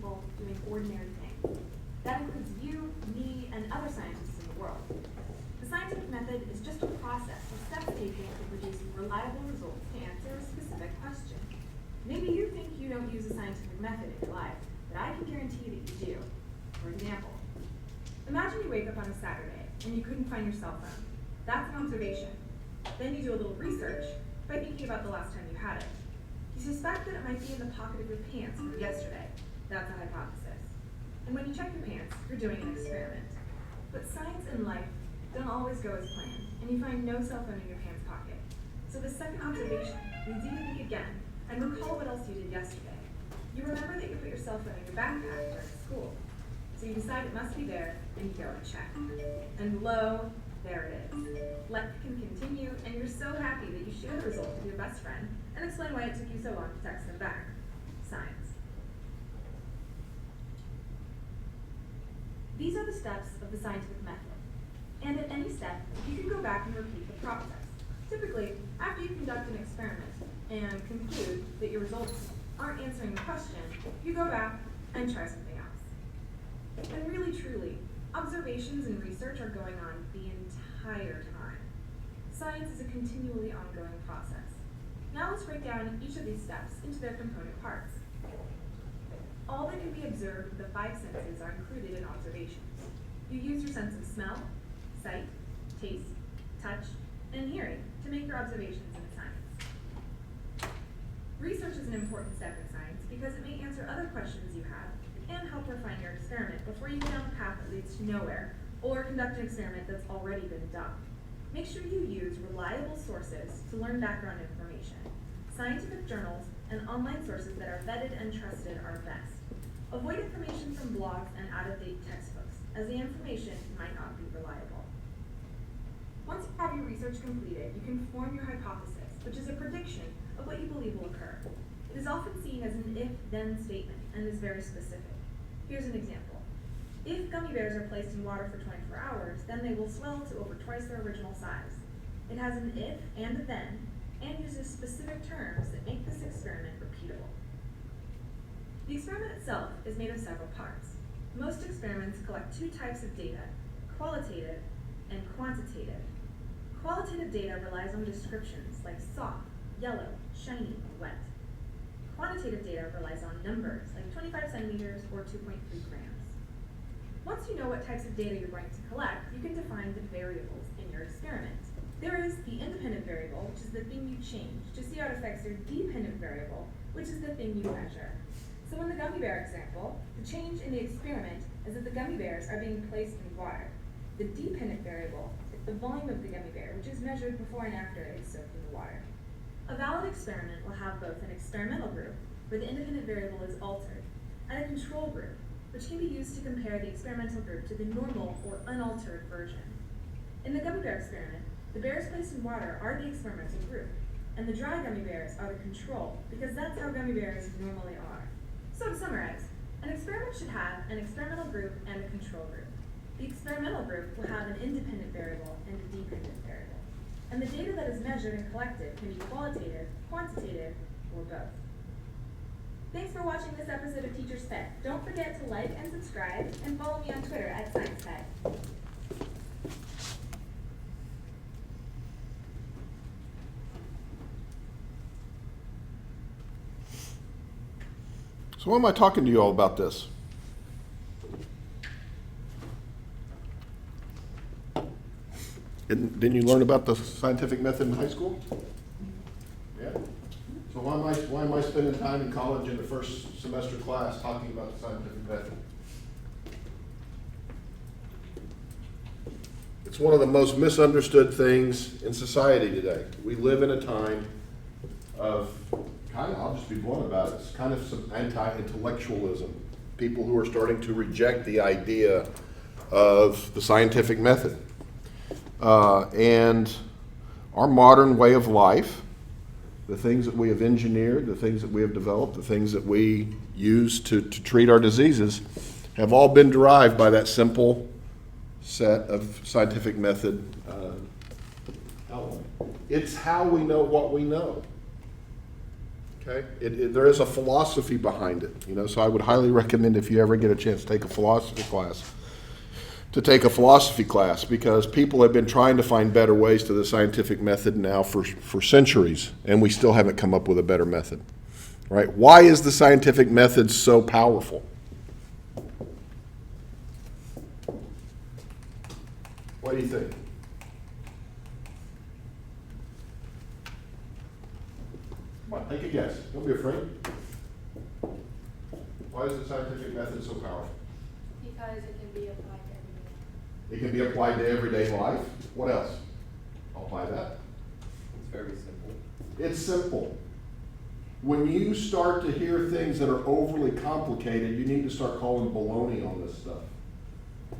people doing ordinary things. That includes you, me, and other scientists in the world. The scientific method is just a process of steps taken to produce reliable results to answer a specific question. Maybe you think you don't use a scientific method in your life, but I can guarantee that you do. For example, imagine you wake up on a Saturday and you couldn't find your cell phone. That's an observation. Then you do a little research by thinking about the last time you had it. You suspect that it might be in the pocket of your pants from yesterday. That's a hypothesis. And when you check your pants, you're doing an experiment. But science and life don't always go as planned, and you find no cell phone in your pants pocket. So the second observation leads you to think again and recall what else you did yesterday. You remember that you put your cell phone in your backpack during school. So you decide it must be there, and you go and check. And lo, there it is. Life can continue, and you're so happy that you share the result with your best friend and explain why it took you so long to text them back. Science. These are the steps of the scientific method. And at any step, you can go back and repeat the process. Typically, after you conduct an experiment and conclude that your results aren't answering the question, you go back and try something else. And really, truly, observations and research are going on the entire time. Science is a continually ongoing process. Now let's break down each of these steps into their component parts. All that can be observed with the five senses are included in observations. You use your sense of smell, sight, taste, touch, and hearing to make your observations in science. Research is an important step in science because it may answer other questions you have and help refine your experiment before you go down a path that leads to nowhere or conduct an experiment that's already been done. Make sure you use reliable sources to learn background information. Scientific journals and online sources that are vetted and trusted are best. Avoid information from blogs and out-of-date textbooks, as the information might not be reliable. Once you have your research completed, you can form your hypothesis, which is a prediction of what you believe will occur. It is often seen as an if-then statement and is very specific. Here's an example. If gummy bears are placed in water for 24 hours, then they will swell to over twice their original size. It has an if and a then, and uses specific terms that make this experiment repeatable. The experiment itself is made of several parts. Most experiments collect two types of data, qualitative and quantitative. Qualitative data relies on descriptions like soft, yellow, shiny, wet. Quantitative data relies on numbers like 25 centimeters or 2.3 grams. Once you know what types of data you're going to collect, you can define the variables in your experiment. There is the independent variable, which is the thing you change, to see how it affects your dependent variable, which is the thing you measure. So in the gummy bear example, the change in the experiment is that the gummy bears are being placed in water. The dependent variable is the volume of the gummy bear, which is measured before and after it is soaked in the water. A valid experiment will have both an experimental group, where the independent variable is altered, and a control group, which can be used to compare the experimental group to the normal or unaltered version. In the gummy bear experiment, the bears placed in water are the experimental group, and the dry gummy bears are the control, because that's how gummy bears normally are. So to summarize, an experiment should have an experimental group and a control group. The experimental group will have an independent variable and a dependent variable. And the data that is measured and collected can be qualitative, quantitative, or both. Thanks for watching this episode of Teacher's Pet. Don't forget to like and subscribe, and follow me on Twitter at SciencePet. So why am I talking to you all about this? Didn't you learn about the scientific method in high school? Yeah. So why am I spending time in college in the first semester class talking about the scientific method? It's one of the most misunderstood things in society today. We live in a time of I'll just be blunt about it, it's kind of some anti-intellectualism. People who are starting to reject the idea of the scientific method. And our modern way of life, the things that we have engineered, the things that we have developed, the things that we use to treat our diseases, have all been derived by that simple set of scientific method outline. It's how we know what we know. Okay? There is a philosophy behind it, you know, so I would highly recommend if you ever get a chance to take a philosophy class, because people have been trying to find better ways to the scientific method now for centuries, and we still haven't come up with a better method, right? Why is the scientific method so powerful? What do you think? Come on, take a guess. Don't be afraid. Why is the scientific method so powerful? Because it can be applied to everything. It can be applied to everyday life. What else? I'll apply that. It's very simple. It's simple. When you start to hear things that are overly complicated, you need to start calling baloney on this stuff.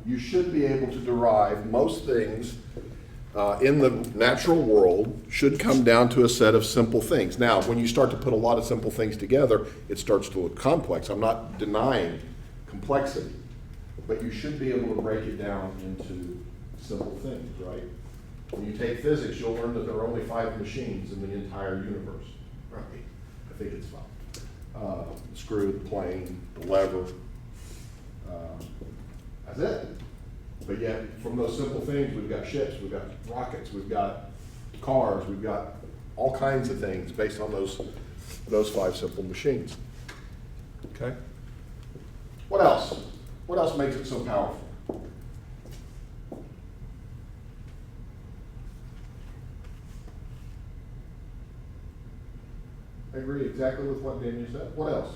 You should be able to derive most things in the natural world should come down to a set of simple things. Now, when you start to put a lot of simple things together, it starts to look complex. I'm not denying complexity, but you should be able to break it down into simple things, right? When you take physics, you'll learn that there are only 5 machines in the entire universe, right? I think it's 5. The screw, the plane, the lever, that's it. But yet, from those simple things, we've got ships, we've got rockets, we've got cars, we've got all kinds of things based on those 5 simple machines. Okay? What else? What else makes it so powerful? I agree exactly with what Daniel said. What else?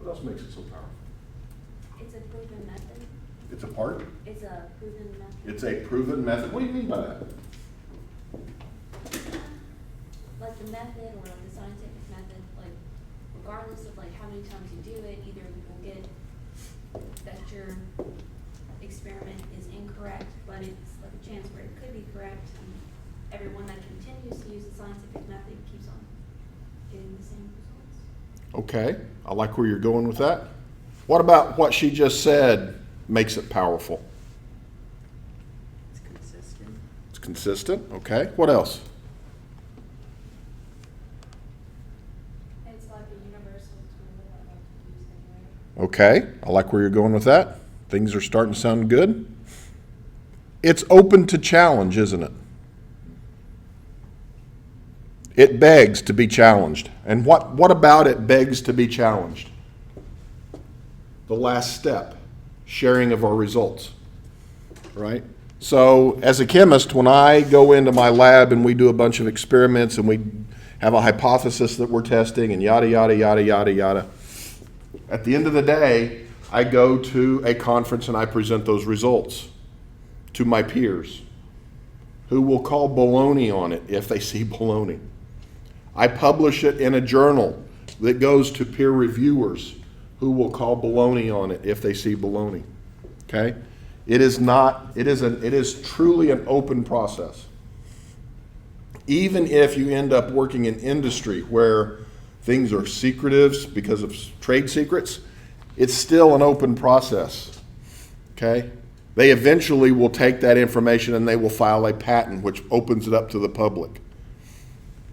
What else makes it so powerful? It's a proven method. It's a part? It's a proven method. It's a proven method. What do you mean by that? Like the method or the scientific method, like regardless of like how many times you do it, either you will get that your experiment is incorrect, but it's like a chance where it could be correct. And everyone that continues to use the scientific method keeps on getting the same results. Okay, I like where you're going with that. What about what she just said makes it powerful? It's consistent. It's consistent, okay. What else? It's like a universal tool that I like to use anyway. Okay, I like where you're going with that. Things are starting to sound good. It's open to challenge, isn't it? It begs to be challenged. And what about it begs to be challenged? The last step, sharing of our results, right? So as a chemist, when I go into my lab and we do a bunch of experiments and we have a hypothesis that we're testing and yada, yada, yada, yada, yada, at the end of the day, I go to a conference and I present those results to my peers, who will call baloney on it if they see baloney. I publish it in a journal that goes to peer reviewers, who will call baloney on it if they see baloney. Okay? It is truly an open process. Even if you end up working in industry where things are secretive because of trade secrets, it's still an open process. Okay? They eventually will take that information and they will file a patent which opens it up to the public.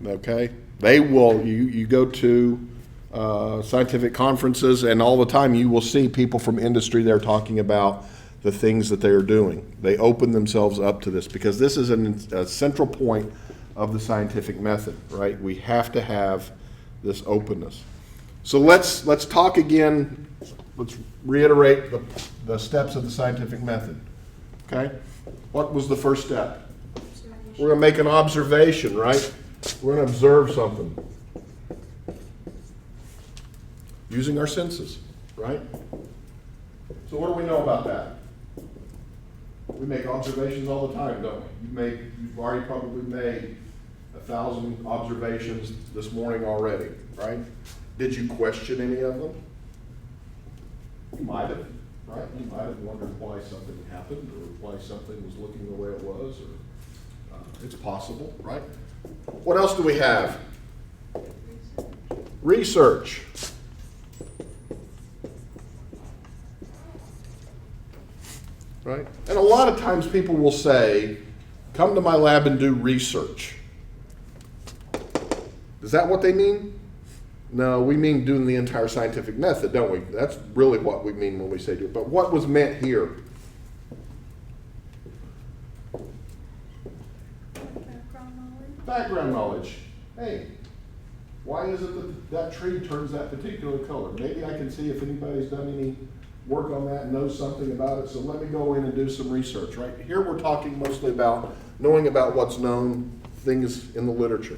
Okay? They will, you go to scientific conferences, and all the time you will see people from industry there talking about the things that they are doing. They open themselves up to this because this is a central point of the scientific method, right? We have to have this openness. So let's talk again. Let's reiterate the steps of the scientific method. Okay? What was the first step? We're going to make an observation, right? We're going to observe something. Using our senses, right? So what do we know about that? We make observations all the time, don't we? You've already probably made 1,000 observations this morning already, right? Did you question any of them? You might have, right? You might have wondered why something happened or why something was looking the way it was, or it's possible, right? What else do we have? Research. Right? And a lot of times people will say, come to my lab and do research. Is that what they mean? No, we mean doing the entire scientific method, don't we? That's really what we mean when we say do it. But what was meant here? Background knowledge? Background knowledge. Hey, why is it that that tree turns that particular color? Maybe I can see if anybody's done any work on that and knows something about it, so let me go in and do some research, right? Here we're talking mostly about knowing about what's known, things in the literature.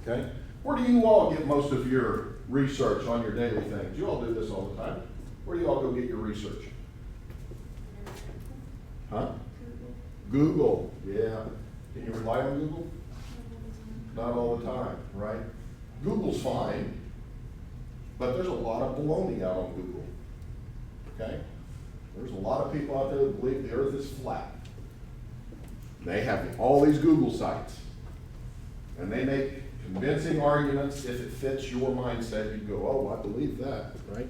Okay? Where do you all get most of your research on your daily things? You all do this all the time. Where do you all go get your research? Huh? Google, yeah. Can you rely on Google? Not all the time, right? Google's fine, but there's a lot of baloney out on Google, okay? There's a lot of people out there that believe the earth is flat. They have all these Google sites, and they make convincing arguments. If it fits your mindset, you go, oh, I believe that, right?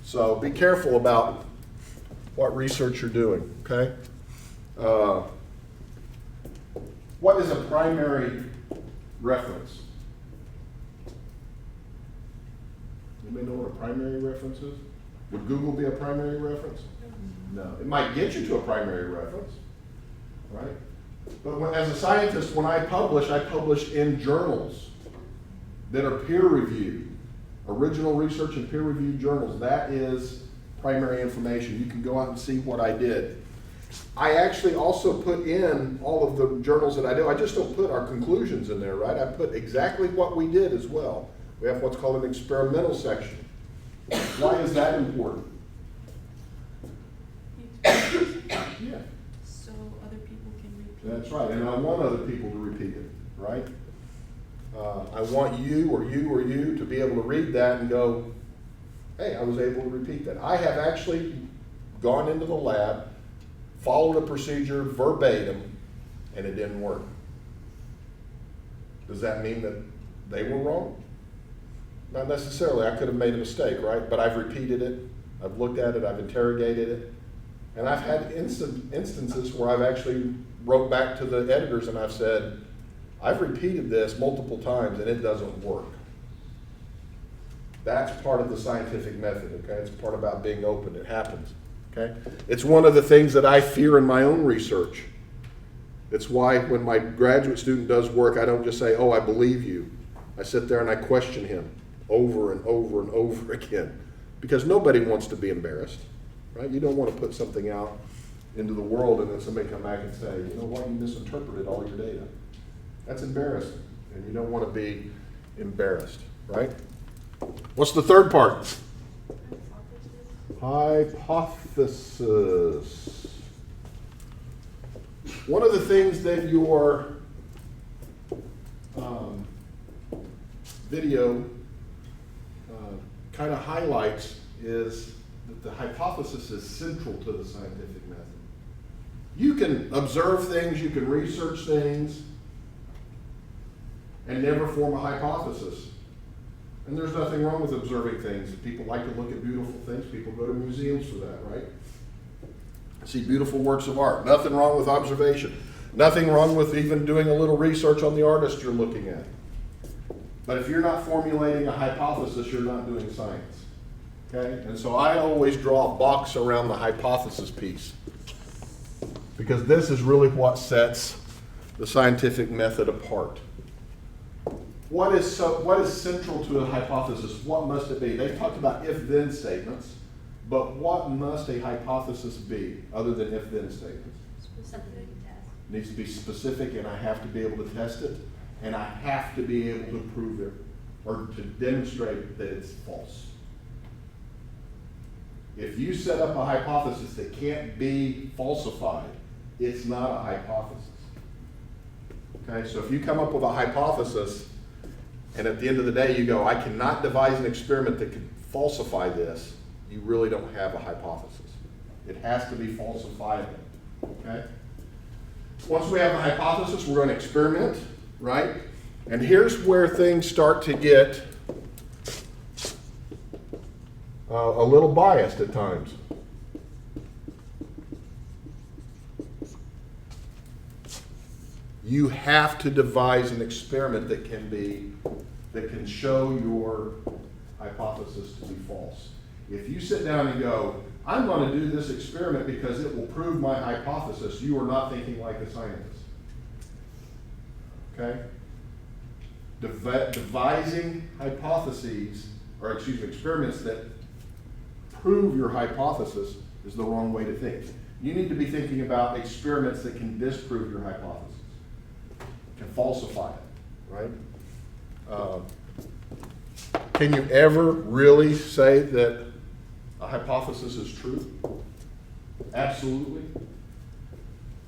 So be careful about what research you're doing, okay? What is a primary reference? Anybody know what a primary reference is? Would Google be a primary reference? No. It might get you to a primary reference, right? But as a scientist, when I publish in journals that are peer-reviewed, original research and peer-reviewed journals. That is primary information. You can go out and see what I did. I actually also put in all of the journals that I do. I just don't put our conclusions in there, right? I put exactly what we did as well. We have what's called an experimental section. Why is that important? Yeah. So other people can repeat. That's right, and I want other people to repeat it, right? I want you or you or you to be able to read that and go, hey, I was able to repeat that. I have actually gone into the lab, followed a procedure verbatim, and it didn't work. Does that mean that they were wrong? Not necessarily. I could have made a mistake, right? But I've repeated it, I've looked at it, I've interrogated it, and I've had instances where I've actually wrote back to the editors and I've said, I've repeated this multiple times and it doesn't work. That's part of the scientific method, okay? It's part about being open. It happens, okay? It's one of the things that I fear in my own research. It's why when my graduate student does work, I don't just say, oh, I believe you. I sit there and I question him over and over and over again, because nobody wants to be embarrassed, right? You don't want to put something out into the world and then somebody come back and say, you know what, you misinterpreted all your data. That's embarrassing, and you don't want to be embarrassed, right? What's the third part? Hypothesis. One of the things that your video kind of highlights is that the hypothesis is central to the scientific method. You can observe things, you can research things, and never form a hypothesis. And there's nothing wrong with observing things. People like to look at beautiful things. People go to museums for that, right? See beautiful works of art. Nothing wrong with observation. Nothing wrong with even doing a little research on the artist you're looking at. But if you're not formulating a hypothesis, you're not doing science. Okay? And so I always draw a box around the hypothesis piece, because this is really what sets the scientific method apart. What is central to a hypothesis? What must it be? They've talked about if-then statements, but what must a hypothesis be other than if-then statements? Something we can test. It needs to be specific, and I have to be able to test it, and I have to be able to prove it or to demonstrate that it's false. If you set up a hypothesis that can't be falsified, it's not a hypothesis. Okay, so if you come up with a hypothesis, and at the end of the day you go, I cannot devise an experiment that can falsify this, you really don't have a hypothesis. It has to be falsifiable, okay? Once we have a hypothesis, we're going to experiment, right? And here's where things start to get a little biased at times. you have to devise an experiment that can show your hypothesis to be false. If you sit down and go, I'm going to do this experiment because it will prove my hypothesis, you are not thinking like a scientist. Okay? Devising experiments that prove your hypothesis is the wrong way to think. You need to be thinking about experiments that can disprove your hypothesis, can falsify it, right? Can you ever really say that a hypothesis is true? Absolutely?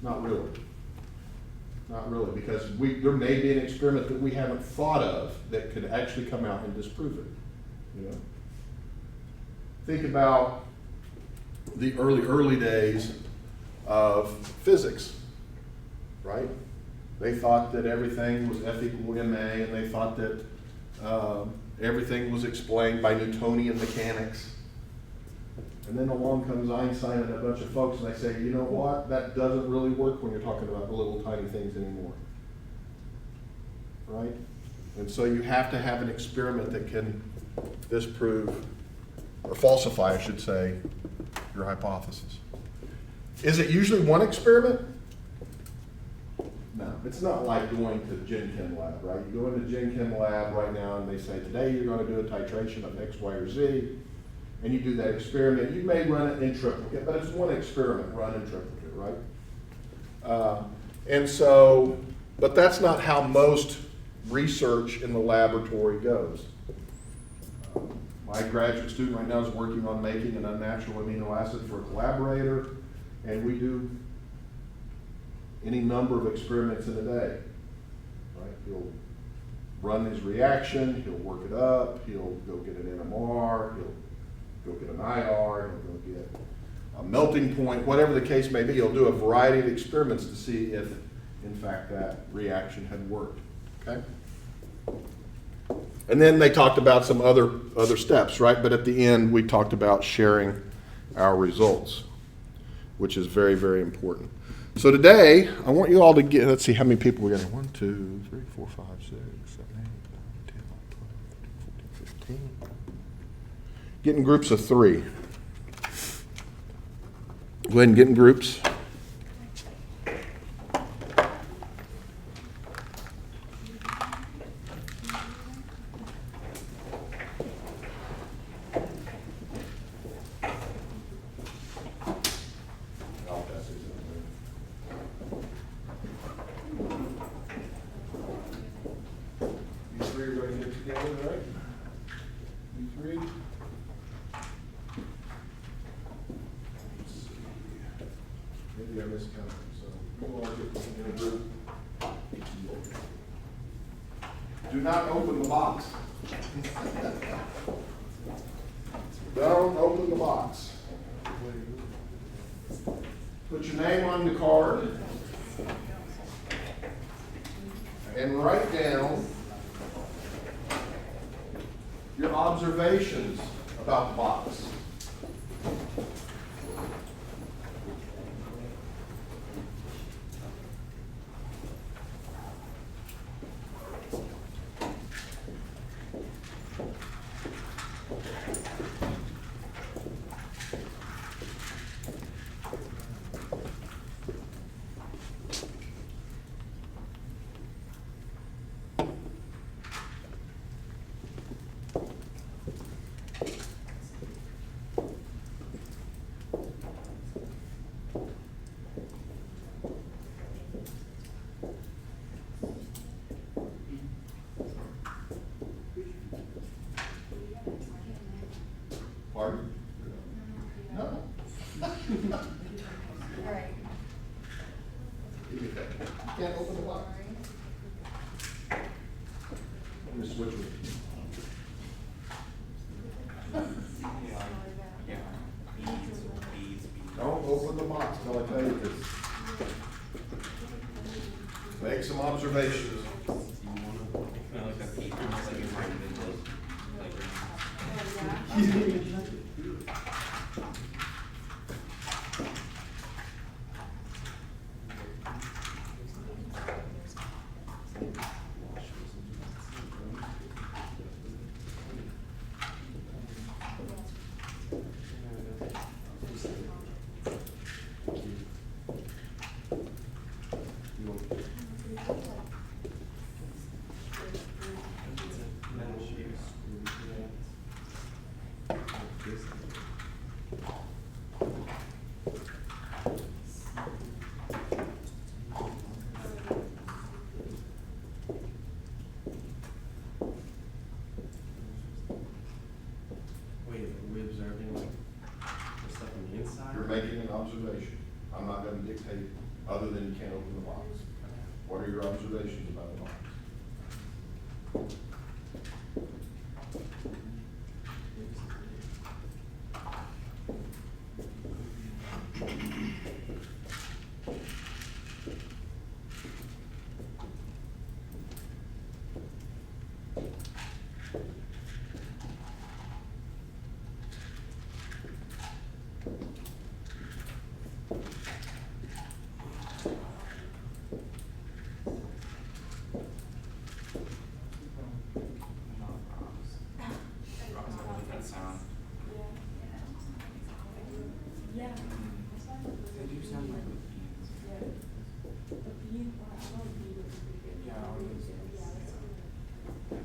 Not really. Not really, because there may be an experiment that we haven't thought of that could actually come out and disprove it. You know? Think about the early days of physics, right? They thought that everything was F equal ma, and they thought that everything was explained by Newtonian mechanics. And then along comes Einstein and a bunch of folks, and they say, you know what, that doesn't really work when you're talking about the little tiny things anymore. Right? And so you have to have an experiment that can disprove, or falsify, I should say, your hypothesis. Is it usually one experiment? No, it's not like going to the Gen Chem lab, right? You go into the Gen Chem lab right now and they say, today you're going to do a titration of X, Y, or Z, and you do that experiment. You may run it in triplicate, but it's one experiment run in triplicate, right? But that's not how most research in the laboratory goes. My graduate student right now is working on making an unnatural amino acid for a collaborator, and we do any number of experiments in a day. Right? He'll run his reaction, he'll work it up, he'll go get an NMR, he'll go get an IR, he'll go get a melting point, whatever the case may be. He'll do a variety of experiments to see if, in fact, that reaction had worked. Okay? And then they talked about some other steps, right? But at the end, we talked about sharing our results, which is very, very important. So today, I want you all to get, let's see how many people we got. 1, 2, 3, 4, 5, 6, 7, 8, 9, 10, 11, 12, 13, 14, 15. Get in groups of 3. Go ahead and get in groups. You 3 are going to get together, right? You 3? Maybe I miscounted, so you all get in a group. Do not open the box. Don't open the box. Put your name on the card and write down your observations about the box. Pardon? No. All right. You can't open the box. Let me switch with you. Don't open the box till I tell you this. Make some observations. Wait, are we observing like the stuff on the inside? You're making an observation. I'm not gonna dictate, other than you can't open the box. What are your observations about the box? Yeah. They do sound like beans. Yeah. A bean, or I don't know, bean would be pretty good. Yeah, I would say. Yeah, that's good.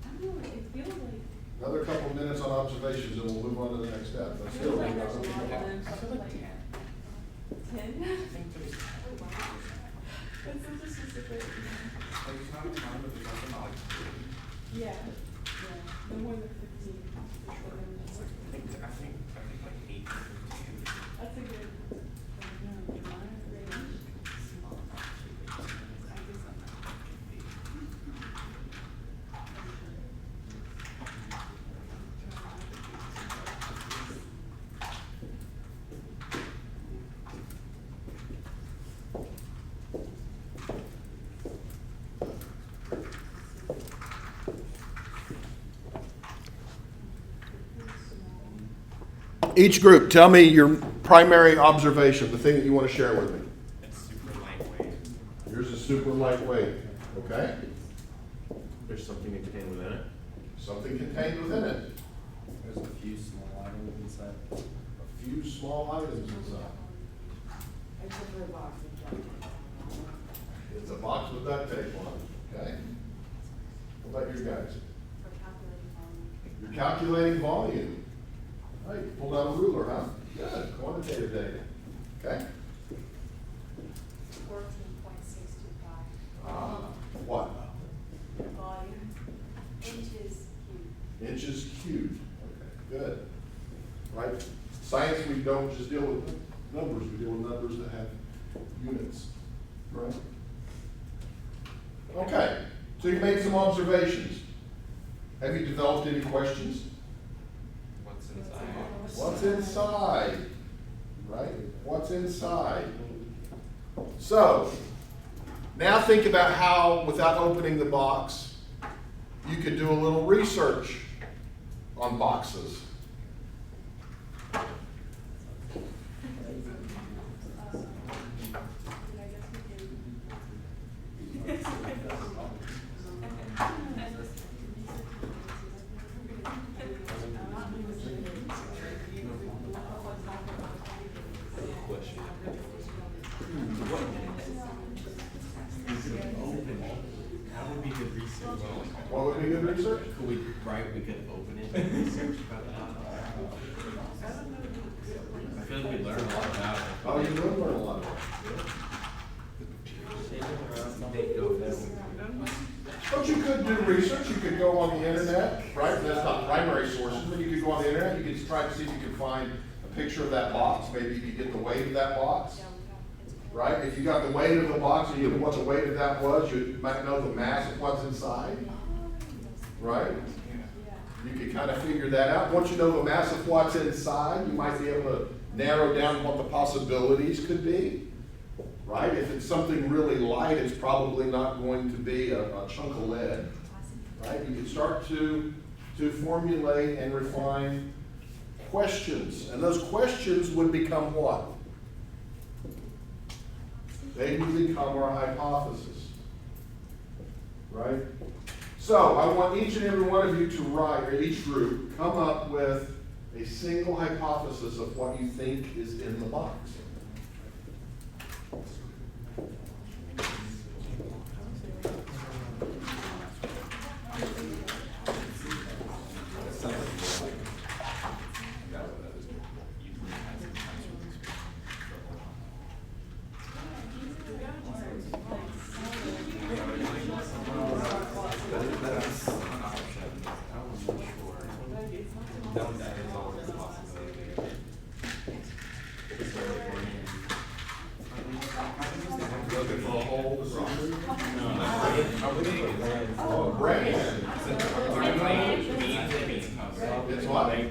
I don't know, it feels like. Another couple minutes on observations and we'll move on to the next step. But I still, feel like we're not there's a lot opening the of box. them. I feel like 10. 10? I think there's, That's such a specific. like, it's not a ton, but there's also not like three. Yeah, yeah, no more than 15. I think like 8 to 15. That's a good, range. Each group, tell me your primary observation, the thing that you want to share with me. It's super lightweight. Yours is super lightweight, okay? There's something contained within it. Something contained within it. There's a few small items inside. A few small items inside. It's a box with duct tape on it, okay? What about you guys? You're calculating volume. Right, pulled out a ruler, huh? Good, quantitative data, okay? 14.625. What? Volume, inches cubed. Inches cubed, okay, good. Right, science, we don't just deal with numbers, we deal with numbers that have units, right? Okay, so you made some observations. Have you developed any questions? What's inside? What's inside? Right? What's inside? So, now think about how, without opening the box, you could do a little research on boxes. That would be good research. What would be good research? Could we, right, we could open it and research about that. I feel like we learn a lot about it. Oh, you will learn a lot about But you could do research, you could go on the internet, right? That's not primary sources, but you could go on the internet, you could try to see if you could find a picture of that box, maybe you could get the weight of that box. Right? If you got the weight of the box and you knew what the weight of that was, you might know the mass of what's inside. Right? You could kind of figure that out. Once you know the mass of what's inside, you might be able to narrow down what the possibilities could be. Right? If it's something really light, it's probably not going to be a chunk of lead. Right? You can start to formulate and refine questions. And those questions would become what? They would become our hypothesis. Right? So I want each and every one of you to write, or each group, come up with a single hypothesis of what you think is in the box. Looking for a whole decision? Oh, brand. It's what? I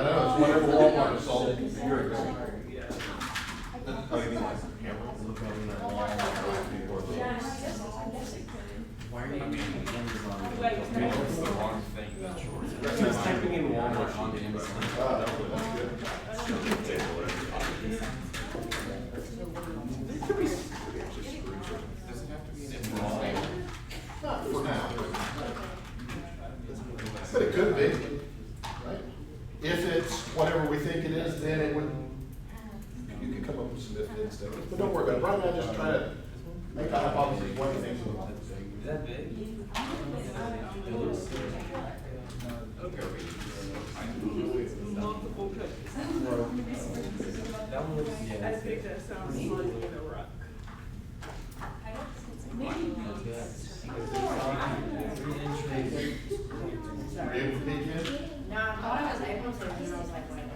know, it's whatever Walmart sold a year ago. Oh, you mean like camera? Why are you I mean, on? it's the wrong thing, that's short. He was typing in Walmart on the inside. That's Does it have to be an image? Not for now. But it could be, right? If it's whatever we think it is, then it would, you could come up with some if-then statements, but don't worry about it. Right now, just try to make a hypothesis, what you think is about it. Is that big? It looks Multiple cookies. that one looks, yeah. I think that sounds funny in a rock. Are you able to peek in? No, I thought it was April 2nd, and I was like, wait.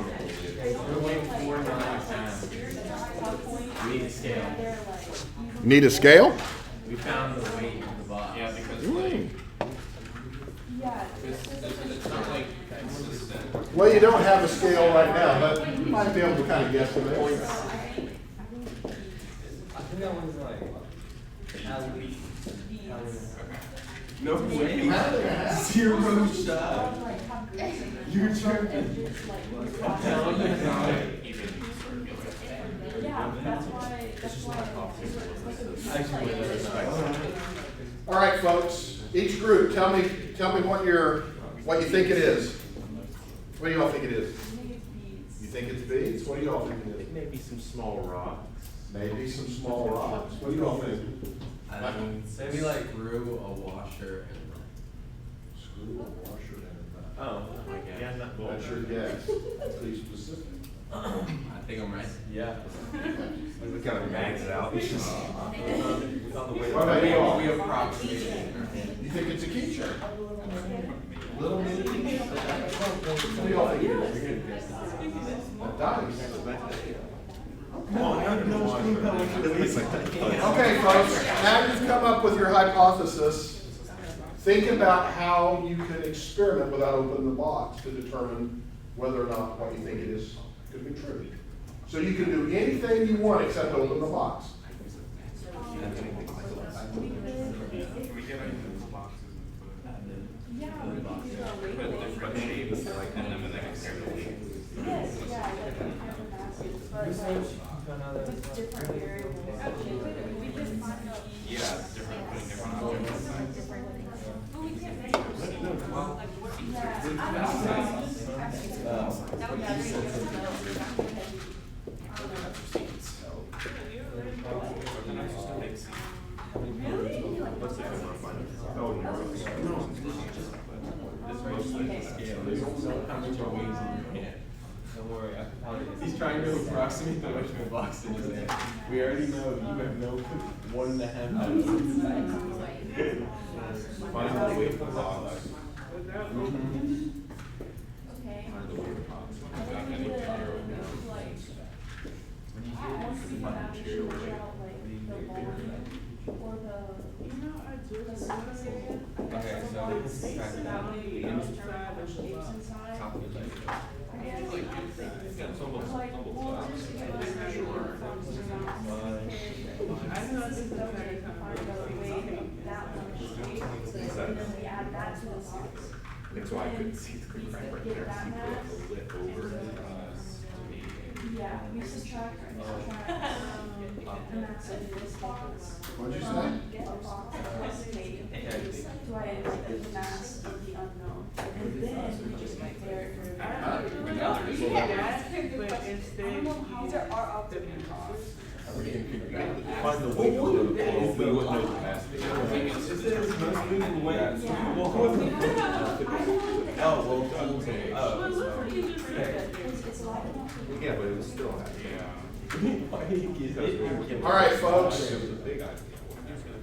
We're waiting 4.9 times. We need a scale. Need a scale? We found the weight of the box. Yeah, because like, Yeah. it's not like consistent. Well, you don't have a scale right now, but you might be able to kind of guess it. I think that one's like at least. No way. Zero shot. You're joking. Yeah, that's why, All right, folks, each group, tell me what you think it is. What do y'all think it is? You think it's beads? What do y'all think it is? Maybe some small rocks. Maybe some small rocks. What do y'all think? Say we like grew a washer and Screw a washer and Oh, yeah, not a That's your guess. Please specific. I think I'm right. Yeah. We kind of bags it out. What about you all? We approximated. You think it's a keychain? Little mini keychain? What do y'all think it is? A dice. Okay, folks, now you've come up with your hypothesis. Think about how you can experiment without opening the box to determine whether or not what you think it is could be true. So you can do anything you want except open the box. Can we get into boxes and put different shapes, like, and then compare the shapes? yes, yeah, like we have a basket, but like, with different variables. We can find out. Yeah, different, putting different objects inside. Don't worry, I can probably. He's trying to approximate the weight of the box in his hand. We already know you have no 1.5 pounds. Find the weight of the box. Okay. Find the weight of the box. And then we would, like, once we can actually figure out like the volume or the surface area. Okay, so It space it out, maybe outside or shapes inside. And like, well, just to get an idea from I know this is okay to find a way that one shape, and then we add that to the box. That's why I couldn't see the green crack right there. You put like a lip over it. Yeah, we subtract, and that's in this box. What'd you say? Get the box plus maybe. So I like the mass of the unknown, and then we just compare it for. Huh? But instead. I don't know how there are operating costs. Find the weight of the clothes, we wouldn't know the capacity. Yeah, but it was still, All right, folks. It was a big idea.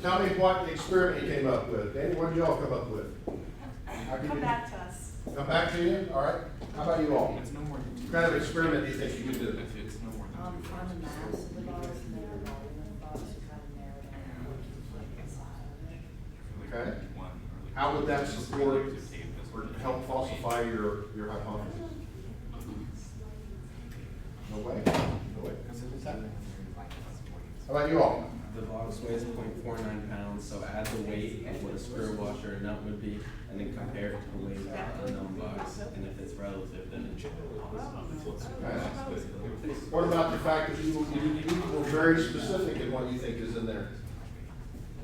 Tell me what experiment you came up with. Danny, what did y'all come up with? Come back to us. Come back to you? All right. How about you all? It's no more than. What kind of experiment do you think you could do? If it's no more than. On the mass of the bars and then the volume of the bars, you kind of narrow down what you like inside of it. Okay. How would that support or help falsify your hypothesis? No way. No way. How about you all? The box weighs 0.49 pounds, so add the weight of what a screw washer or nut would be, and then compare it to the weight of the unknown box. And if it's relative, then it's What about the fact that you were very specific in what you think is in there?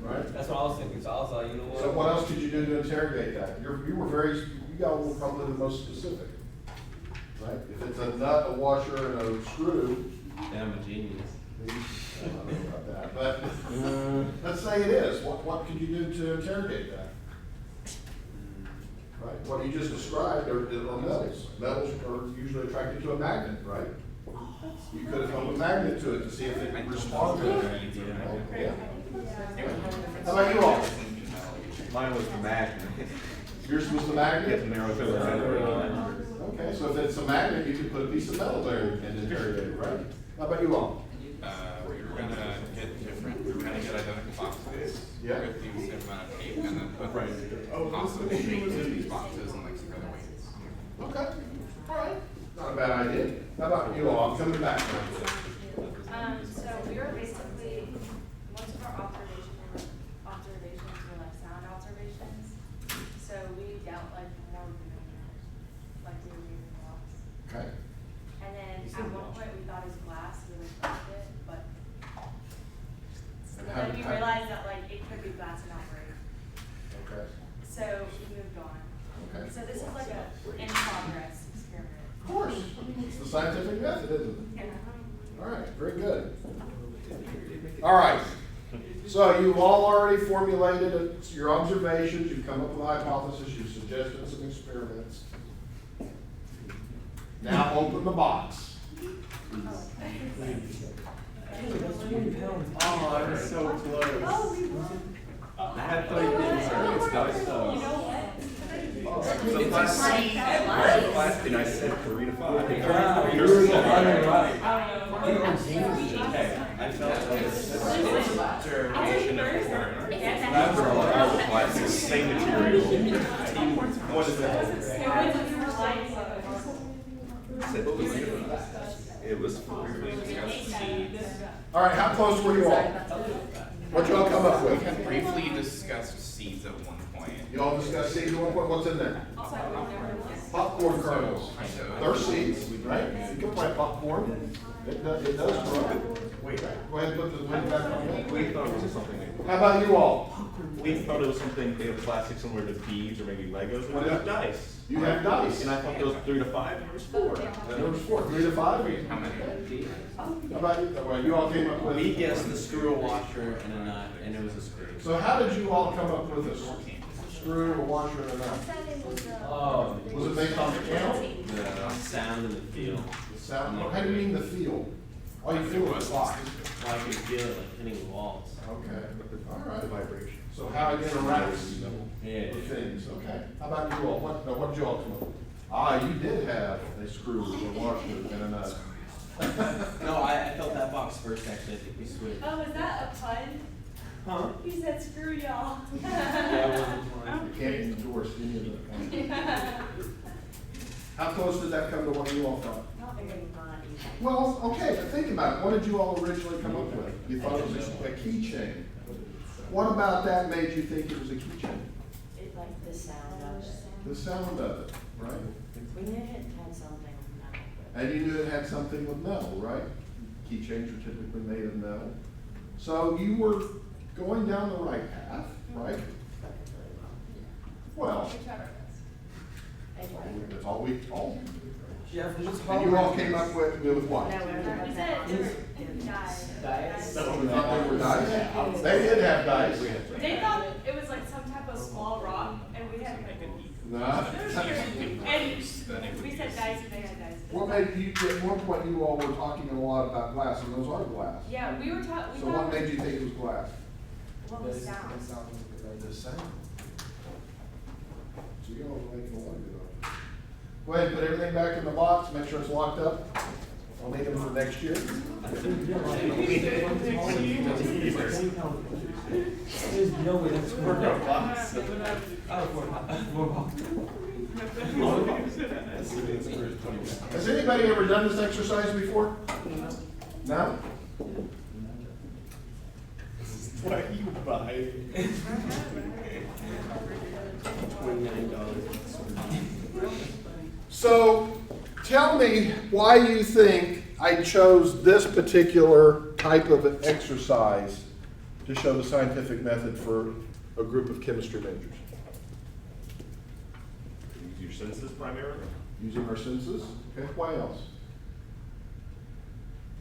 Right? That's what I was thinking, so I was like, you know what? So what else could you do to interrogate that? You were very, you all were probably the most specific. Right? If it's a nut, a washer, and a screw, then I'm a genius. I don't know about that, but let's say it is. What could you do to interrogate that? Right? What you just described are metals. Metals are usually attracted to a magnet, right? You could have held a magnet to it to see if it would respond to it. Yeah. How about you all? Mine was the magnet. Yours was the magnet? Get the narrow filter. Okay, so if it's a magnet, you could put a piece of metal there and interrogate it, right? How about you all? We were gonna get different, we were gonna get identical boxes Yeah. with the same amount of tape and then put possible shapes in these boxes and like some other weights. Okay, all right. Not a bad idea. How about you all? I'm coming back now. So we were basically, most of our observations were like sound observations. So we dealt like more like we were moving blocks. Okay. And then at one point we thought it was glass, we like left it, but then we realized that like it could be glass and not break. Okay. So we moved on. Okay. So this is like a in progress experiment. Of course. It's the scientific method, isn't it? Yeah. All right, very good. All right. So you've all already formulated your observations, you've come up with a hypothesis, you've suggested some experiments. Now open the box. Oh, I was so close. I had 3 things already. It's diced up. You know what? The plastic, I said 3 to 5. You're right. Hey, I felt like Observation of form. That's all the plastic, same material. What is that? It was briefly discussed seeds. All right, how close were you all? What'd y'all come up We with? had briefly discussed seeds at one point. You all discussed seeds at one point. What's in there? Popcorn kernels. They're seeds, right? You can plant popcorn. It does grow. Wait, Go ahead and put the lid back on that. we thought it was something. How about you all? We thought it was something, they have plastic similar to beads or maybe Legos, but it was dice. You have dice. And I thought those 3 to 5, there was 4. There was 4, 3 to 5. How many? How about you? Well, you all came up with. We guessed the screw, a washer, and a nut, and it was a screw. So how did you all come up with this? Screw, a washer, and a nut? Oh, Was it based on the count? the sound and the feel. The sound? How do you mean the feel? All you feel is the box. Well, I could feel it like hitting the walls. Okay, all right. The vibration. So how it interacts Yeah. with things, okay. How about you all? What did you all come up with? Ah, you did have a screw, a washer, and a nut. No, I felt that box first, actually. I think we switched. Oh, is that a pun? Huh? He said screw y'all. Yeah, it wasn't mine. You can't endorse any of that. How close did that come to what you all thought? Not very funny. Well, okay, but think about it. What did you all originally come up with? You thought it was a keychain. What about that made you think it was a keychain? It like the sound of it. The sound of it, right? We knew it had something on that, but. And you knew it had something with metal, right? Keychains are typically made of metal. So you were going down the right path, right? Well, We tried our best. that's all we all. Jeff, just And you all came up with what? No, everybody We said different dice. Dice. You thought they were dice? They did have dice. They thought it was like some type of small rock, and we had like No. and we said dice, and they had dice. What made you, at one point you all were talking a lot about glass, and those are glass. Yeah, we were taught. So what made you think it was glass? What was sound? The sound. So you all are making a lot of good arguments. Go ahead and put everything back in the box, make sure it's locked up. I'll need them for next year. There's no way that's working. Has anybody ever done this exercise before? No? What you buy? $29. So, tell me why you think I chose this particular type of exercise to show the scientific method for a group of chemistry majors. Use your senses primarily? Using our senses? Okay, why else?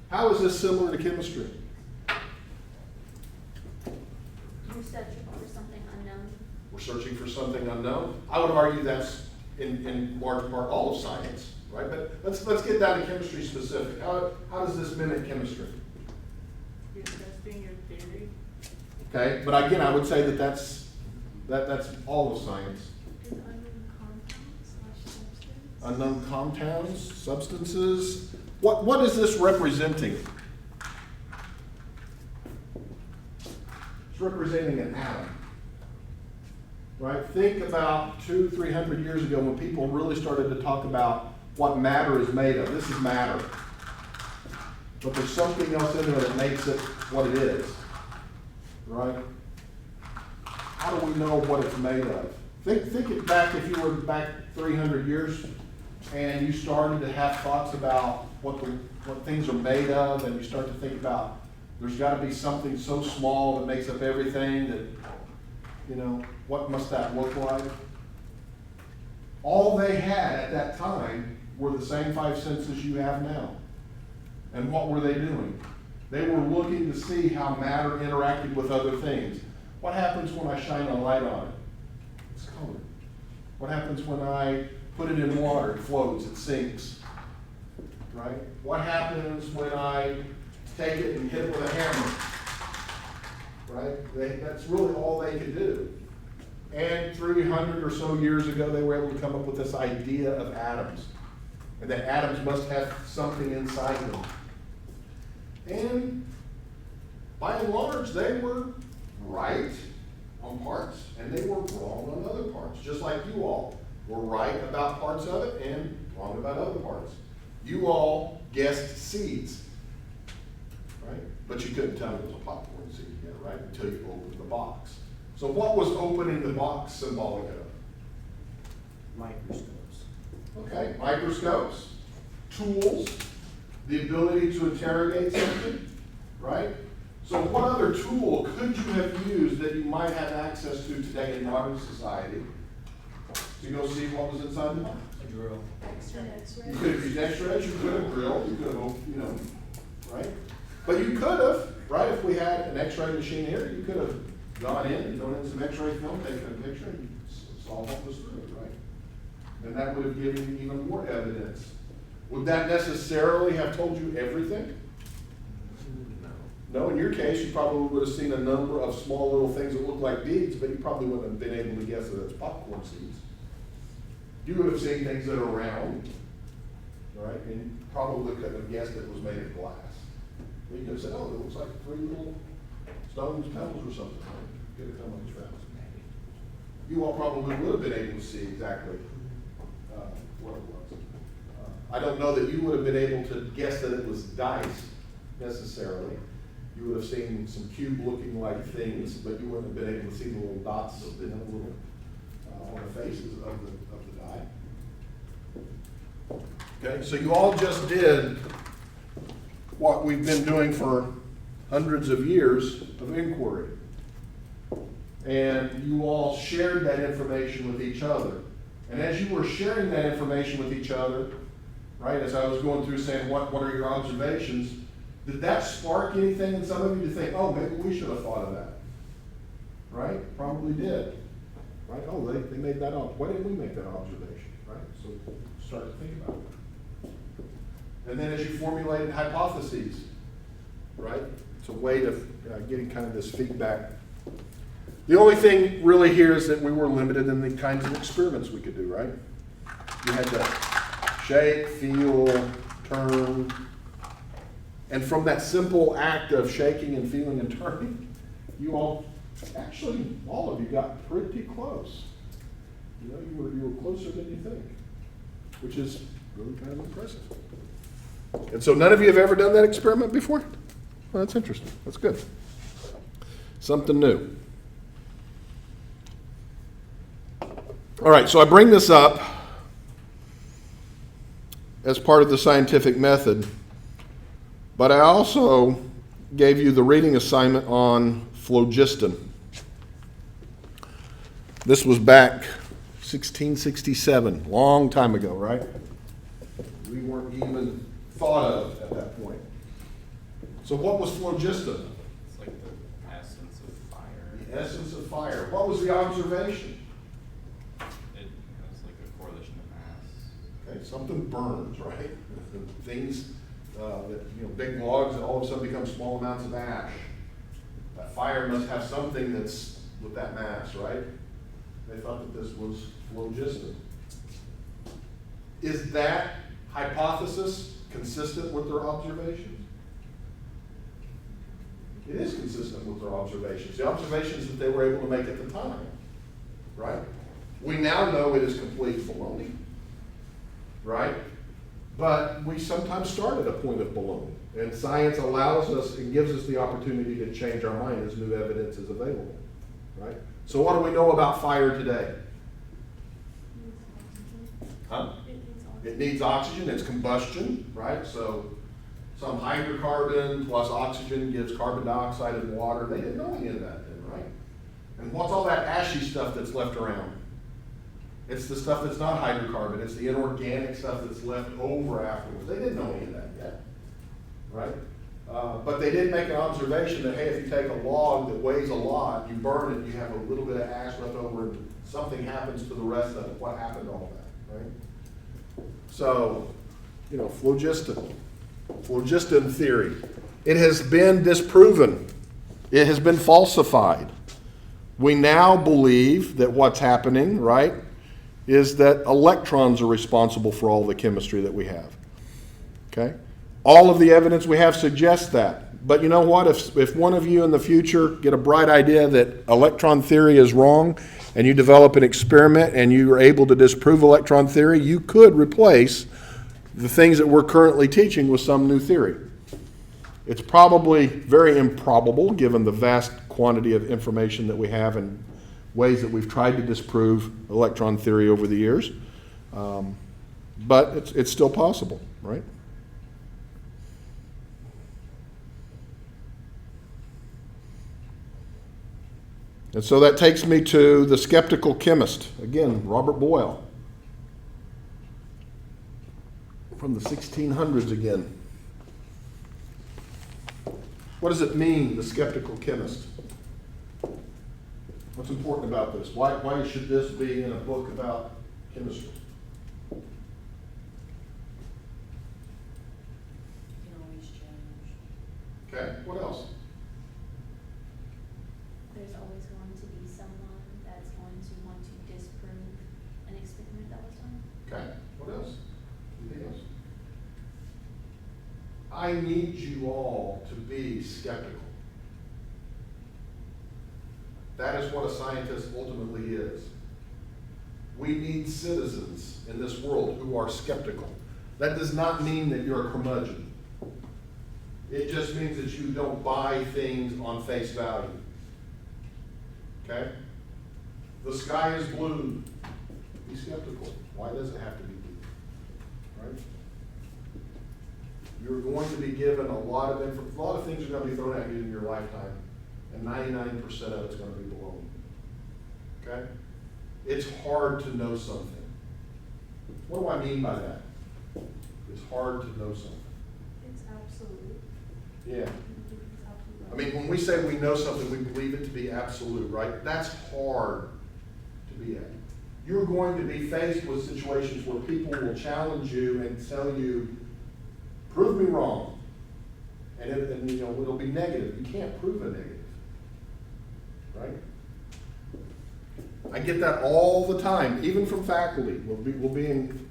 How is this similar to chemistry? You're searching for something unknown. We're searching for something unknown. I would argue that's in large part all of science, right? But let's get down to chemistry specific. How does this mimic chemistry? You're testing your theory. Okay, but again, I would say that that's all of science. Unknown compounds, substances. What is this representing? It's representing an atom. Right? Think about 200-300 years ago when people really started to talk about what matter is made of. This is matter. But there's something else in there that makes it what it is. Right? How do we know what it's made of? Think it back if you were back 300 years and you started to have thoughts about what things are made of, and you start to think about there's got to be something so small that makes up everything that, you know, what must that look like? All they had at that time were the same 5 senses you have now. And what were they doing? They were looking to see how matter interacted with other things. What happens when I shine a light on it? It's colored. What happens when I put it in water? It floats, it sinks. Right? What happens when I take it and hit it with a hammer? Right? That's really all they could do. And 300 or so years ago, they were able to come up with this idea of atoms. And that atoms must have something inside them. And by and large, they were right on parts, and they were wrong on other parts. Just like you all were right about parts of it and wrong about other parts. You all guessed seeds, right? But you couldn't tell me it was a popcorn seed yet, right? Until you opened the box. So what was opening the box symbolic of? Microscopes. Okay, microscopes, tools, the ability to interrogate something, right? So what other tool could you have used that you might have access to today in modern society to go see what was inside the box? A drill. You could have used X-rays, you could have drilled, you could have, you know, right? But you could have, right, if we had an X-ray machine here, you could have gone in and thrown in some X-ray film, taken a picture, and saw what was through it, right? And that would have given you even more evidence. Would that necessarily have told you everything? No, in your case, you probably would have seen a number of small little things that look like beads, but you probably wouldn't have been able to guess that it's popcorn seeds. You would have seen things that are round, right? And you probably couldn't have guessed it was made of glass. You could have said, oh, it looks like 3 little stones, pebbles or something. Get it come on these rounds. You all probably would have been able to see exactly what it was. I don't know that you would have been able to guess that it was dice necessarily. You would have seen some cube-looking like things, but you wouldn't have been able to see the little dots in a little on the faces of the die. Okay, so you all just did what we've been doing for hundreds of years of inquiry. And you all shared that information with each other. And as you were sharing that information with each other, right, as I was going through saying, what are your observations, did that spark anything in some of you to think, oh, maybe we should have thought of that? Right? Probably did. Right? Oh, they made that up. Why didn't we make that observation? Right? So start to think about it. And then as you formulated hypotheses, right? It's a way of getting kind of this feedback. The only thing really here is that we were limited in the kinds of experiments we could do, right? You had to shake, feel, turn. And from that simple act of shaking and feeling and turning, you all, actually, all of you got pretty close. You know, you were closer than you think, which is really kind of impressive. And so none of you have ever done that experiment before? Well, that's interesting. That's good. Something new. All right, so I bring this up as part of the scientific method, but I also gave you the reading assignment on phlogiston. This was back 1667, long time ago, right? We weren't even thought of at that point. So what was phlogiston? It's like the essence of fire. The essence of fire. What was the observation? It has like a correlation to mass. Okay, something burns, right? Things that, big logs that all of a sudden become small amounts of ash. That fire must have something that's with that mass, right? They thought that this was phlogiston. Is that hypothesis consistent with their observations? It is consistent with their observations. The observations that they were able to make at the time, right? We now know it is complete baloney, right? But we sometimes start at a point of baloney. And science allows us and gives us the opportunity to change our mind as new evidence is available, right? So what do we know about fire today? Huh? It needs oxygen, it's combustion, right? So some hydrocarbon plus oxygen gives carbon dioxide and water. They didn't know any of that then, right? And what's all that ashy stuff that's left around? It's the stuff that's not hydrocarbon. It's the inorganic stuff that's left over afterwards. They didn't know any of that yet, right? But they did make an observation that, hey, if you take a log that weighs a lot, you burn it, you have a little bit of ash left over, and something happens to the rest of it. What happened to all that, right? So, phlogiston theory. It has been disproven. It has been falsified. We now believe that what's happening, right, is that electrons are responsible for all the chemistry that we have. Okay? All of the evidence we have suggests that. But you know what? If one of you in the future get a bright idea that electron theory is wrong, and you develop an experiment and you are able to disprove electron theory, you could replace the things that we're currently teaching with some new theory. It's probably very improbable given the vast quantity of information that we have and ways that we've tried to disprove electron theory over the years. But it's still possible, right? And so that takes me to the skeptical chemist. Again, Robert Boyle. From the 1600s again. What does it mean, the skeptical chemist? What's important about this? Why should this be in a book about chemistry? You can always change. Okay, what else? There's always going to be someone that's going to want to disprove an experiment that was done. Okay, what else? Anything else? I need you all to be skeptical. That is what a scientist ultimately is. We need citizens in this world who are skeptical. That does not mean that you're a curmudgeon. It just means that you don't buy things on face value. Okay? The sky is blue. Be skeptical. Why does it have to be blue? Right? You're going to be given a lot of things are going to be thrown at you in your lifetime, and 99% of it's going to be baloney. Okay? It's hard to know something. What do I mean by that? It's hard to know something. It's absolute. Yeah. It's absolute. I mean, when we say we know something, we believe it to be absolute, right? That's hard to be at. You're going to be faced with situations where people will challenge you and tell you, prove me wrong. And it'll be negative. You can't prove a negative. Right? I get that all the time, even from faculty. We'll be in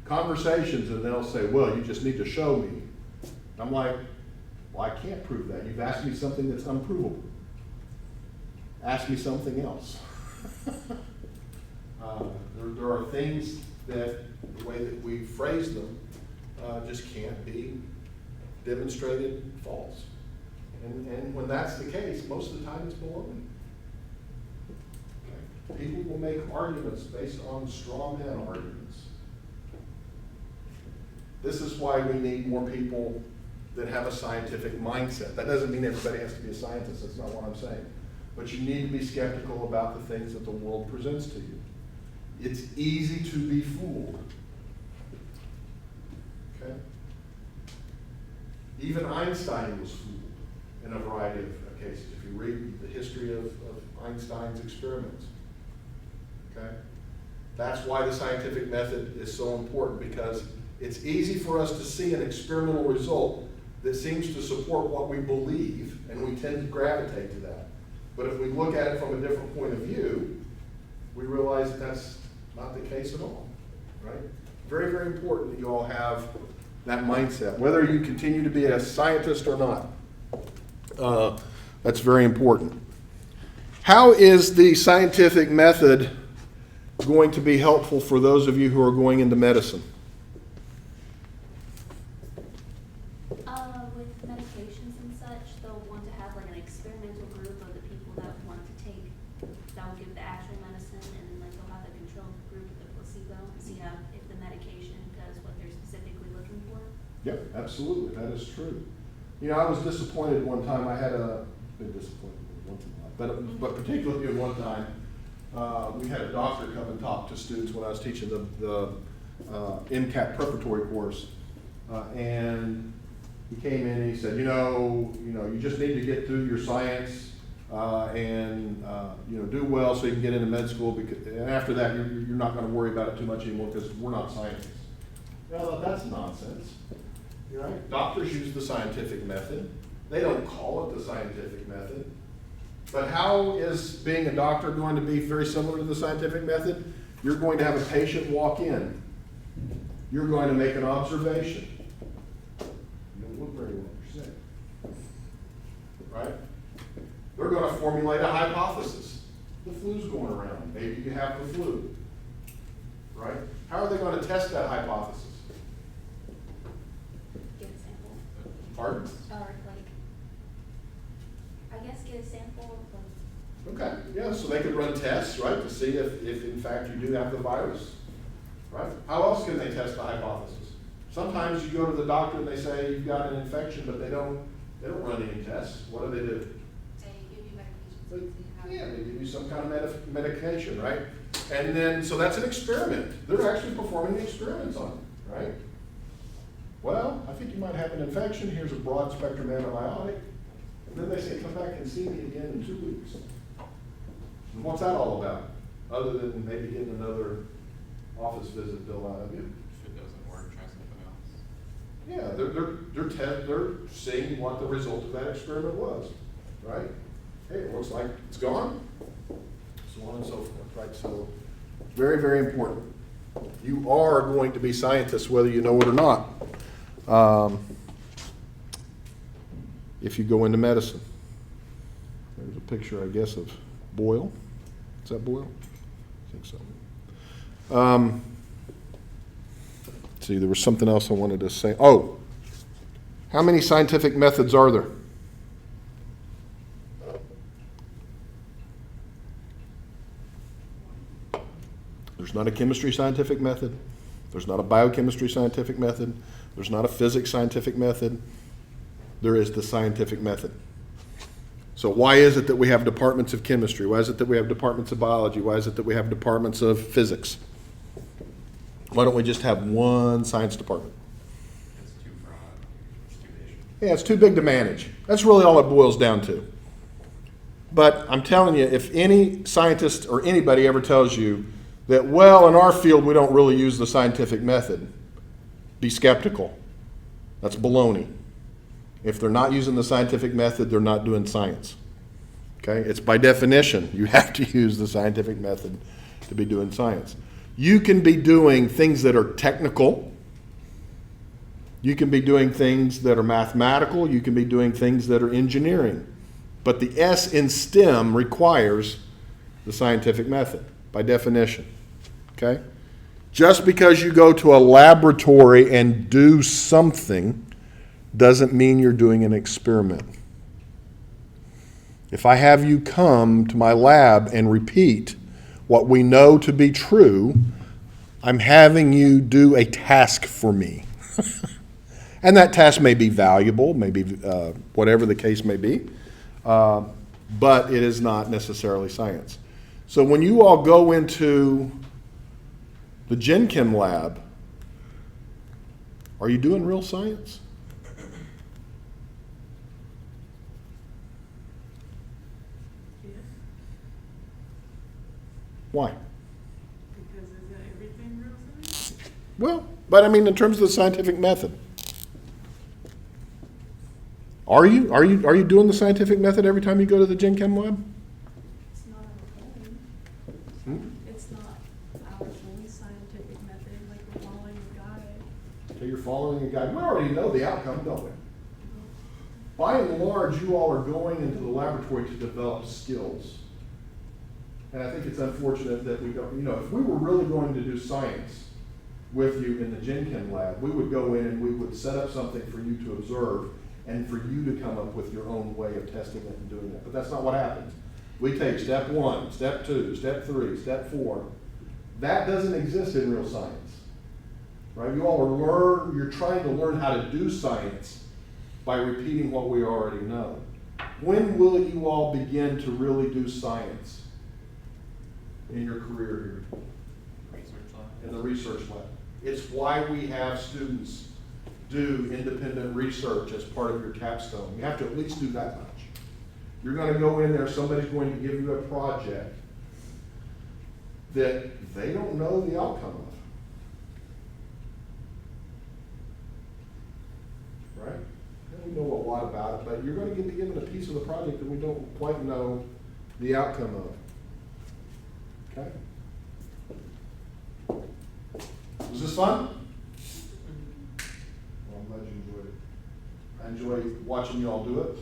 conversations and they'll say, well, you just need to show me. I'm like, well, I can't prove that. You've asked me something that's unprovable. Ask me something else. There are things that the way that we phrase them just can't be demonstrated false. And when that's the case, most of the time it's baloney. Okay. People will make arguments based on straw man arguments. This is why we need more people that have a scientific mindset. That doesn't mean everybody has to be a scientist. That's not what I'm saying. But you need to be skeptical about the things that the world presents to you. It's easy to be fooled. Okay? Even Einstein was fooled in a variety of cases. If you read the history of Einstein's experiments. Okay? That's why the scientific method is so important, because it's easy for us to see an experimental result that seems to support what we believe, and we tend to gravitate to that. But if we look at it from a different point of view, we realize that that's not the case at all, right? Very, very important that you all have that mindset, whether you continue to be a scientist or not. That's very important. How is the scientific method going to be helpful for those of you who are going into medicine? With medications and such, they'll want to have like an experimental group of the people that want to take, that will give the actual medicine, and then like they'll have the control group of the placebo and see if the medication does what they're specifically looking for. Yep, absolutely, that is true. You know, I was disappointed one time. I had been disappointed once in a while, but particularly one time, we had a doctor come and talk to students when I was teaching the MCAT preparatory course, and he came in and he said, you know, you just need to get through your science and do well so you can get into med school, and after that you're not going to worry about it too much anymore because we're not scientists. Well, that's nonsense. Right? Doctors use the scientific method. They don't call it the scientific method. But how is being a doctor going to be very similar to the scientific method? You're going to have a patient walk in. You're going to make an observation. You don't look very well, you're sick. Right? They're going to formulate a hypothesis. The flu's going around. Maybe you have the flu. Right? How are they going to test that hypothesis? Get a sample. Pardon? Or like, I guess get a sample of like. Okay, yeah, so they could run tests, right, to see if in fact you do have the virus, right? How else can they test the hypothesis? Sometimes you go to the doctor and they say you've got an infection, but they don't run any tests. What do? They give you medications. Yeah, they give you some kind of medication, right? And then, so that's an experiment. They're actually performing experiments on it, right? Well, I think you might have an infection. Here's a broad spectrum antibiotic. And then they say, come back and see me again in 2 weeks. And what's that all about? Other than maybe getting another office visit bill out of you. If it doesn't work, try something else. Yeah, they're seeing what the result of that experiment was, right? Hey, it looks like it's gone, so on and so forth, right? So, very, very important. You are going to be scientists whether you know it or not, if you go into medicine. There's a picture, I guess, of Boyle. Is that Boyle? I think so. Let's see, there was something else I wanted to say. Oh, how many scientific methods are there? There's not a chemistry scientific method. There's not a biochemistry scientific method. There's not a physics scientific method. There is the scientific method. So why is it that we have departments of chemistry? Why is it that we have departments of biology? Why is it that we have departments of physics? Why don't we just have one science department? It's too broad, it's too big. Yeah, it's too big to manage. That's really all it boils down to. But I'm telling you, if any scientist or anybody ever tells you that, well, in our field we don't really use the scientific method, be skeptical. That's baloney. If they're not using the scientific method, they're not doing science. Okay? It's by definition, you have to use the scientific method to be doing science. You can be doing things that are technical. You can be doing things that are mathematical. You can be doing things that are engineering. But the S in STEM requires the scientific method, by definition. Okay? Just because you go to a laboratory and do something doesn't mean you're doing an experiment. If I have you come to my lab and repeat what we know to be true, I'm having you do a task for me. And that task may be valuable, maybe whatever the case may be, but it is not necessarily science. So when you all go into the Gen Chem lab, are you doing real science? Why? Because isn't everything real science? Well, but I mean in terms of the scientific method. Are you doing the scientific method every time you go to the Gen Chem lab? It's not our own. It's not our own scientific method, like we're following a guide. So you're following a guide. We already know the outcome, don't we? By and large, you all are going into the laboratory to develop skills. And I think it's unfortunate that we don't, if we were really going to do science with you in the Gen Chem lab, we would go in and we would set up something for you to observe and for you to come up with your own way of testing it and doing it. But that's not what happens. We take step 1, step 2, step 3, step 4. That doesn't exist in real science. Right? You all you're trying to learn how to do science by repeating what we already know. When will you all begin to really do science in your career here? Research lab. In the research lab. It's why we have students do independent research as part of your capstone. You have to at least do that much. You're going to go in there, somebody's going to give you a project that they don't know the outcome of. Right? And we know a lot about it, but you're going to be given a piece of the project that we don't quite know the outcome of. Okay? Was this fun? Well, I'm glad you enjoyed it. I enjoy watching you all do it.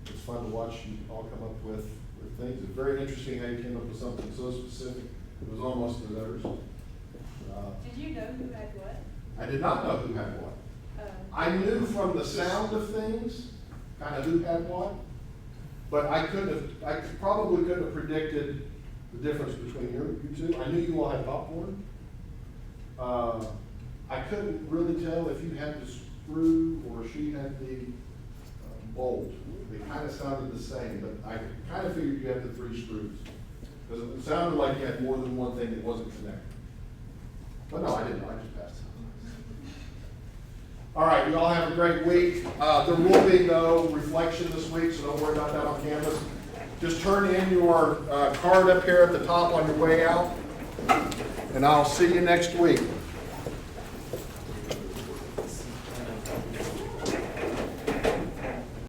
It's fun to watch you all come up with things. It's very interesting how you came up with something so specific. It was almost as others. Did you know who had what? I did not know who had what. I knew from the sound of things kind of who had what, but I probably couldn't have predicted the difference between you two. I knew you all had popcorn. I couldn't really tell if you had the screw or she had the bolt. They kind of sounded the same, but I kind of figured you had the 3 screws. Because it sounded like you had more than one thing that wasn't connected. But no, I didn't. I just passed it. All right, you all have a great week. There will be no reflection this week, so don't worry about that on campus. Just turn in your card up here at the top on your way out, and I'll see you next week.